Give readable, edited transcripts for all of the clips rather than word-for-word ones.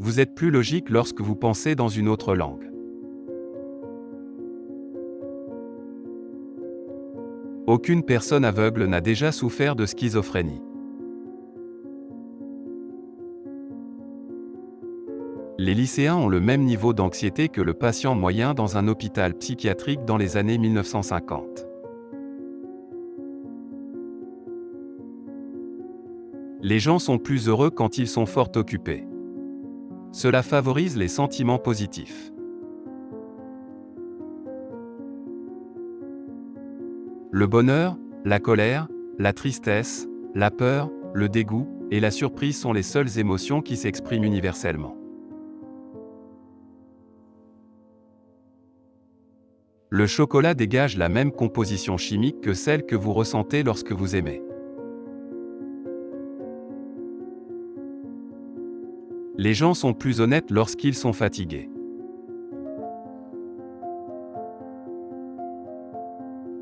Vous êtes plus logique lorsque vous pensez dans une autre langue. Aucune personne aveugle n'a déjà souffert de schizophrénie. Les lycéens ont le même niveau d'anxiété que le patient moyen dans un hôpital psychiatrique dans les années 1950. Les gens sont plus heureux quand ils sont fort occupés. Cela favorise les sentiments positifs. Le bonheur, la colère, la tristesse, la peur, le dégoût et la surprise sont les seules émotions qui s'expriment universellement. Le chocolat dégage la même composition chimique que celle que vous ressentez lorsque vous aimez. Les gens sont plus honnêtes lorsqu'ils sont fatigués.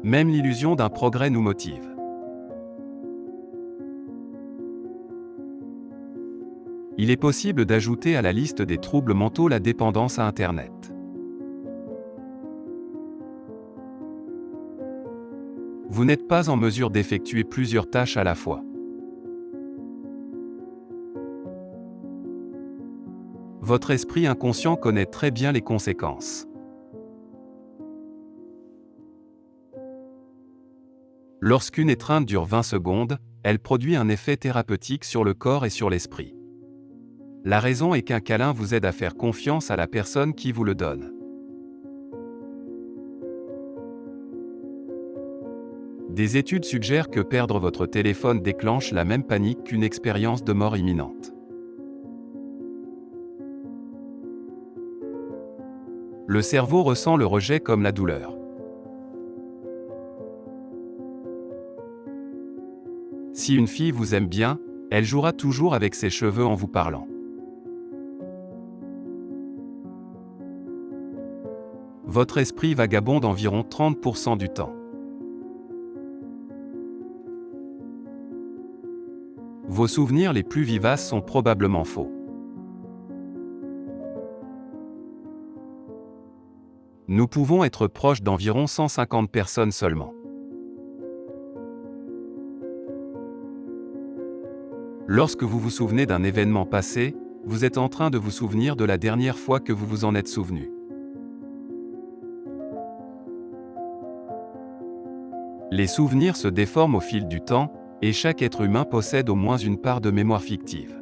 Même l'illusion d'un progrès nous motive. Il est possible d'ajouter à la liste des troubles mentaux la dépendance à Internet. Vous n'êtes pas en mesure d'effectuer plusieurs tâches à la fois. Votre esprit inconscient connaît très bien les conséquences. Lorsqu'une étreinte dure 20 secondes, elle produit un effet thérapeutique sur le corps et sur l'esprit. La raison est qu'un câlin vous aide à faire confiance à la personne qui vous le donne. Des études suggèrent que perdre votre téléphone déclenche la même panique qu'une expérience de mort imminente. Le cerveau ressent le rejet comme la douleur. Si une fille vous aime bien, elle jouera toujours avec ses cheveux en vous parlant. Votre esprit vagabonde environ 30% du temps. Vos souvenirs les plus vivaces sont probablement faux. Nous pouvons être proches d'environ 150 personnes seulement. Lorsque vous vous souvenez d'un événement passé, vous êtes en train de vous souvenir de la dernière fois que vous vous en êtes souvenu. Les souvenirs se déforment au fil du temps, et chaque être humain possède au moins une part de mémoire fictive.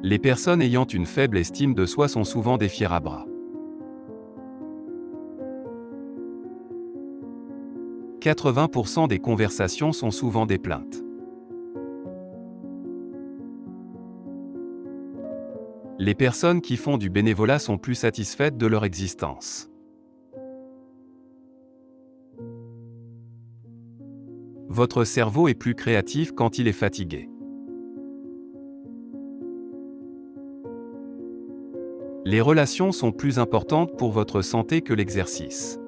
Les personnes ayant une faible estime de soi sont souvent des fiers-à-bras. 80% des conversations sont souvent des plaintes. Les personnes qui font du bénévolat sont plus satisfaites de leur existence. Votre cerveau est plus créatif quand il est fatigué. Les relations sont plus importantes pour votre santé que l'exercice.